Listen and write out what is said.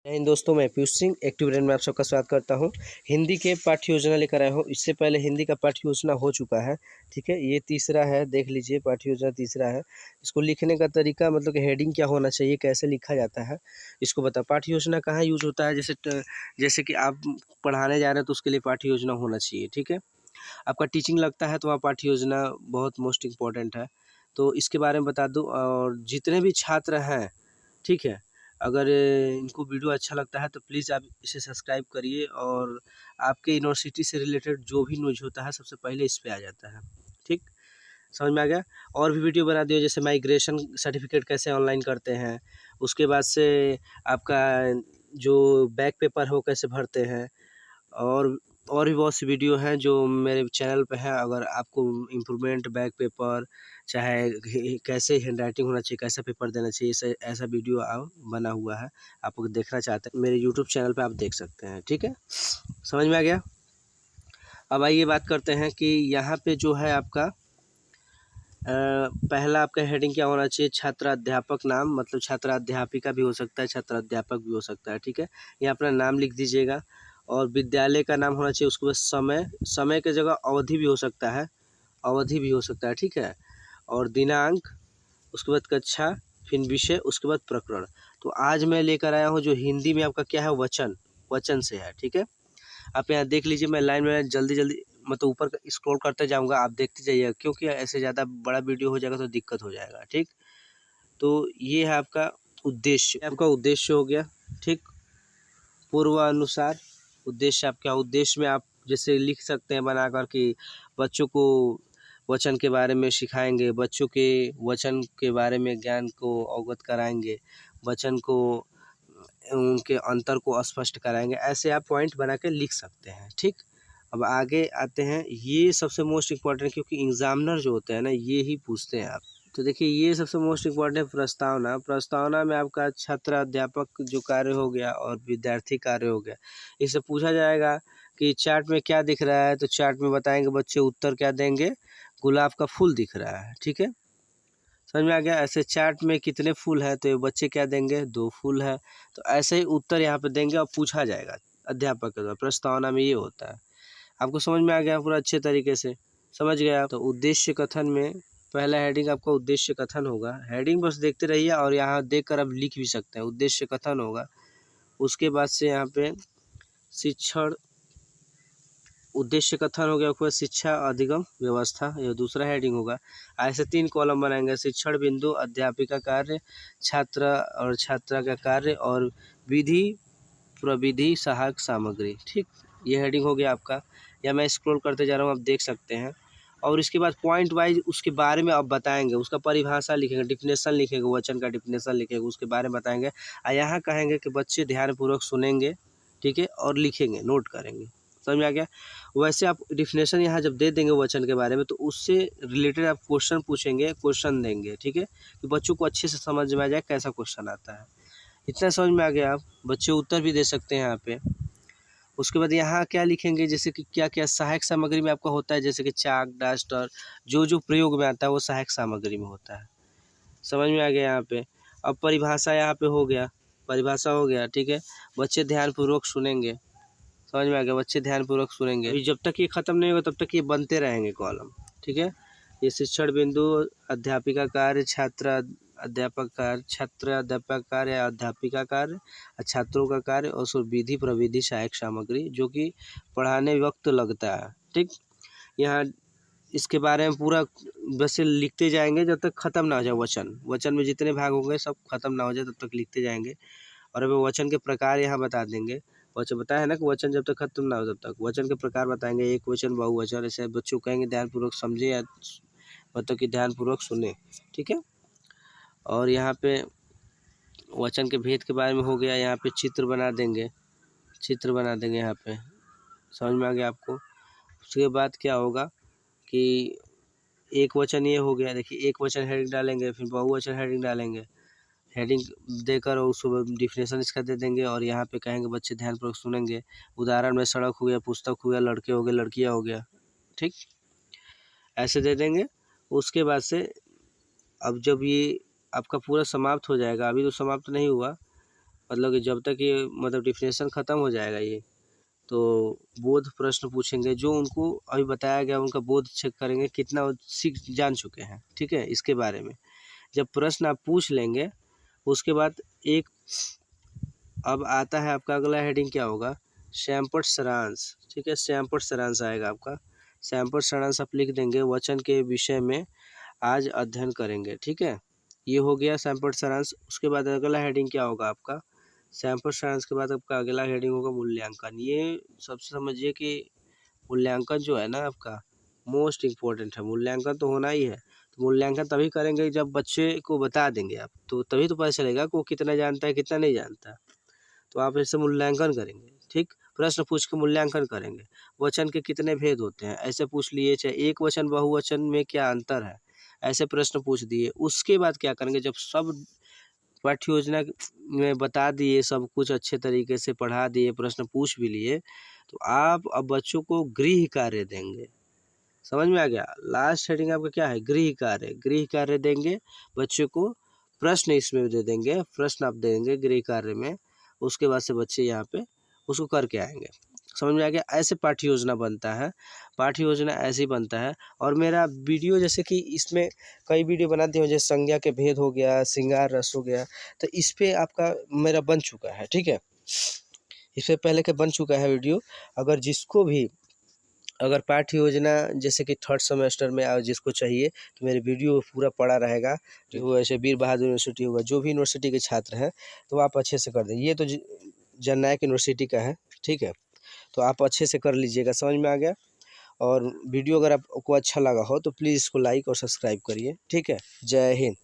इन दोस्तों, मैं Piyush Singh active brain में आप सबका स्वागत करता हूं। हिंदी के पाठ्य योजना लेकर आया हूं। इससे पहले हिंदी का पाठ्य योजना हो चुका है, ठीक है। ये तीसरा है, देख लीजिए, पाठ्य योजना तीसरा है। इसको लिखने का तरीका, मतलब कि हेडिंग क्या होना चाहिए, कैसे लिखा जाता है, इसको बता। पाठ्य योजना कहाँ यूज होता है? जैसे कि आप पढ़ाने जा रहे हैं तो उसके लिए पाठ्य योजना होना चाहिए, ठीक है। आपका टीचिंग लगता है तो वहाँ पाठ्य योजना बहुत मोस्ट इम्पॉर्टेंट है। तो इसके बारे में बता दूँ। और जितने भी छात्र हैं, ठीक है, अगर इनको वीडियो अच्छा लगता है तो प्लीज़ आप इसे सब्सक्राइब करिए। और आपके यूनिवर्सिटी से रिलेटेड जो भी न्यूज होता है सबसे पहले इस पे आ जाता है, ठीक। समझ में आ गया? और भी वीडियो बना दियो, जैसे माइग्रेशन सर्टिफिकेट कैसे ऑनलाइन करते हैं, उसके बाद से आपका जो बैक पेपर हो कैसे भरते हैं, और भी बहुत सी वीडियो हैं जो मेरे चैनल पे है। अगर आपको इम्प्रूवमेंट बैक पेपर, चाहे कैसे हैंड राइटिंग होना चाहिए, कैसा पेपर देना चाहिए, ऐसा वीडियो बना हुआ है। आप अगर देखना चाहते हैं मेरे यूट्यूब चैनल पे आप देख सकते हैं, ठीक है। समझ में आ गया? अब आइए बात करते हैं कि यहाँ पे जो है आपका पहला आपका हेडिंग क्या होना चाहिए। छात्र अध्यापक नाम, मतलब छात्र अध्यापिका भी हो सकता है, छात्र अध्यापक भी हो सकता है, ठीक है। यहाँ अपना नाम लिख दीजिएगा। और विद्यालय का नाम होना चाहिए। उसके बाद समय की जगह अवधि भी हो सकता है, अवधि भी हो सकता है, ठीक है। और दिनांक, उसके बाद कक्षा, फिर विषय, उसके बाद प्रकरण। तो आज मैं लेकर आया हूँ जो हिंदी में आपका क्या है, वचन से है, ठीक है। आप यहाँ देख लीजिए, मैं लाइन में जल्दी मतलब ऊपर स्क्रॉल करते जाऊँगा, आप देखते जाइएगा, क्योंकि ऐसे ज़्यादा बड़ा वीडियो हो जाएगा तो दिक्कत हो जाएगा, ठीक। तो ये है आपका उद्देश्य हो गया, ठीक। पूर्वानुसार उद्देश्य, आपका उद्देश्य में आप जैसे लिख सकते हैं बनाकर कि बच्चों को वचन के बारे में सिखाएंगे, बच्चों के वचन के बारे में ज्ञान को अवगत कराएंगे, वचन को उनके अंतर को स्पष्ट कराएंगे। ऐसे आप पॉइंट बना के लिख सकते हैं, ठीक। अब आगे आते हैं, ये सबसे मोस्ट इम्पॉर्टेंट, क्योंकि एग्जामिनर जो होते हैं ना, ये ही पूछते हैं आप। तो देखिए, ये सबसे मोस्ट इम्पॉर्टेंट प्रस्तावना में आपका छात्र अध्यापक जो कार्य हो गया और विद्यार्थी कार्य हो गया। इससे पूछा जाएगा कि चार्ट में क्या दिख रहा है, तो चार्ट में बताएंगे बच्चे, उत्तर क्या देंगे, गुलाब का फूल दिख रहा है, ठीक है। समझ में आ गया? ऐसे चार्ट में कितने फूल है तो ये बच्चे क्या देंगे, 2 फूल है। तो ऐसे ही उत्तर यहाँ पे देंगे और पूछा जाएगा अध्यापक के द्वारा। प्रस्तावना में ये होता है। आपको समझ में आ गया पूरा अच्छे तरीके से? समझ गया? तो उद्देश्य कथन में पहला हेडिंग आपका उद्देश्य कथन होगा। हेडिंग बस देखते रहिए और यहाँ देखकर आप लिख भी सकते हैं, उद्देश्य कथन होगा। उसके बाद से यहाँ पे शिक्षण, उद्देश्य कथन हो गया, उसके बाद शिक्षा अधिगम व्यवस्था, यह दूसरा हेडिंग होगा। ऐसे 3 कॉलम बनाएंगे, शिक्षण बिंदु, अध्यापिका कार्य, छात्र और छात्रा का कार्य, और विधि प्रविधि सहायक सामग्री, ठीक। ये हेडिंग हो गया आपका। या मैं स्क्रॉल करते जा रहा हूँ, आप देख सकते हैं। और इसके बाद पॉइंट वाइज उसके बारे में आप बताएंगे, उसका परिभाषा लिखेंगे, डिफिनेशन लिखेंगे, वचन का डिफिनेशन लिखेंगे, उसके बारे में बताएंगे। और यहाँ कहेंगे कि बच्चे ध्यानपूर्वक सुनेंगे, ठीक है, और लिखेंगे, नोट करेंगे। समझ में आ गया? वैसे आप डिफिनेशन यहाँ जब दे देंगे वचन के बारे में, तो उससे रिलेटेड आप क्वेश्चन पूछेंगे, क्वेश्चन देंगे, ठीक है, कि बच्चों को अच्छे से समझ में आ जाए कैसा क्वेश्चन आता है। इतना समझ में आ गया? आप बच्चे उत्तर भी दे सकते हैं यहाँ पे। उसके बाद यहाँ क्या लिखेंगे, जैसे कि क्या क्या सहायक सामग्री में आपका होता है, जैसे कि चाक, डस्टर, जो प्रयोग में आता है वो सहायक सामग्री में होता है। समझ में आ गया यहाँ पे? अब परिभाषा यहाँ पे हो गया, परिभाषा हो गया, ठीक है। बच्चे ध्यानपूर्वक सुनेंगे। समझ में आ गया? बच्चे ध्यानपूर्वक सुनेंगे। अभी जब तक ये खत्म नहीं होगा तब तक ये बनते रहेंगे कॉलम, ठीक है। ये शिक्षण बिंदु, अध्यापिका कार्य, छात्र अध्यापक कार्य, छात्र अध्यापक कार्य या अध्यापिका कार्य, छात्रों का कार्य, और सो विधि प्रविधि सहायक सामग्री, जो कि पढ़ाने वक्त लगता है, ठीक। यहाँ इसके बारे में पूरा बस लिखते जाएंगे जब तक खत्म ना हो जाए वचन में जितने भाग होंगे सब खत्म ना हो जाए तब तक लिखते जाएंगे। और अब वचन के प्रकार यहाँ बता देंगे। वचन बताया है ना कि वचन जब तक खत्म ना हो तब तक वचन के प्रकार बताएंगे, एक वचन, बहुवचन। ऐसे बच्चों कहेंगे ध्यानपूर्वक समझे, या मतलब कि ध्यानपूर्वक सुने, ठीक है। और यहाँ पे वचन के भेद के बारे में हो गया। यहाँ पे चित्र बना देंगे यहाँ पे। समझ में आ गया आपको? उसके बाद क्या होगा कि एक वचन ये हो गया, देखिए, एक वचन हेडिंग डालेंगे, फिर बहुवचन हेडिंग डालेंगे। हेडिंग देकर उसको डिफिनेशन इसका दे देंगे, और यहाँ पे कहेंगे बच्चे ध्यानपूर्वक सुनेंगे। उदाहरण में सड़क हो गया, पुस्तक हो गया, लड़के हो गए, लड़कियाँ हो गया, ठीक, ऐसे दे देंगे। उसके बाद से अब जब ये आपका पूरा समाप्त हो जाएगा, अभी तो समाप्त नहीं हुआ, मतलब कि जब तक ये मतलब डिफिनेशन ख़त्म हो जाएगा ये, तो बोध प्रश्न पूछेंगे, जो उनको अभी बताया गया उनका बोध चेक करेंगे कितना वो सीख जान चुके हैं, ठीक है, इसके बारे में। जब प्रश्न आप पूछ लेंगे उसके बाद एक अब आता है आपका अगला हेडिंग क्या होगा, सैंपट सारांश, ठीक है, सैंपट सारांश आएगा आपका। सैंपट सारांश आप लिख देंगे, वचन के विषय में आज अध्ययन करेंगे, ठीक है, ये हो गया सैंपट सारांश। उसके बाद अगला हेडिंग क्या होगा आपका, सैंपल सारांश के बाद आपका अगला हेडिंग होगा मूल्यांकन। ये सबसे समझिए कि मूल्यांकन जो है ना आपका मोस्ट इम्पोर्टेंट है, मूल्यांकन तो होना ही है। तो मूल्यांकन तभी करेंगे जब बच्चे को बता देंगे आप, तो तभी तो पता चलेगा कि वो कितना जानता है कितना नहीं जानता। तो आप ऐसे मूल्यांकन करेंगे, ठीक, प्रश्न पूछ के मूल्यांकन करेंगे। वचन के कितने भेद होते हैं ऐसे पूछ लिए, चाहे एक वचन बहुवचन में क्या अंतर है ऐसे प्रश्न पूछ दिए। उसके बाद क्या करेंगे, जब सब पाठ्य योजना में बता दिए, सब कुछ अच्छे तरीके से पढ़ा दिए, प्रश्न पूछ भी लिए, तो आप अब बच्चों को गृह कार्य देंगे। समझ में आ गया, लास्ट हेडिंग आपका क्या है, गृह कार्य। गृह कार्य देंगे बच्चों को, प्रश्न इसमें दे देंगे, प्रश्न आप देंगे गृह कार्य में, उसके बाद से बच्चे यहाँ पे उसको करके आएंगे। समझ में आ गया, ऐसे पाठ्य योजना बनता है, पाठ्य योजना ऐसे ही बनता है। और मेरा वीडियो जैसे कि इसमें कई वीडियो बनाते हो, जैसे संज्ञा के भेद हो गया, श्रृंगार रस हो गया, तो इस पे आपका मेरा बन चुका है, ठीक है, इससे पहले के बन चुका है वीडियो। अगर जिसको भी अगर पाठ्य योजना जैसे कि थर्ड सेमेस्टर में जिसको चाहिए तो मेरे वीडियो पूरा पड़ा रहेगा। जो ऐसे वीर बहादुर यूनिवर्सिटी होगा, जो भी यूनिवर्सिटी के छात्र हैं, तो आप अच्छे से कर दें। ये तो जननायक यूनिवर्सिटी का है, ठीक है, तो आप अच्छे से कर लीजिएगा। समझ में आ गया। और वीडियो अगर आपको अच्छा लगा हो तो प्लीज़ इसको लाइक और सब्सक्राइब करिए, ठीक है। जय हिंद।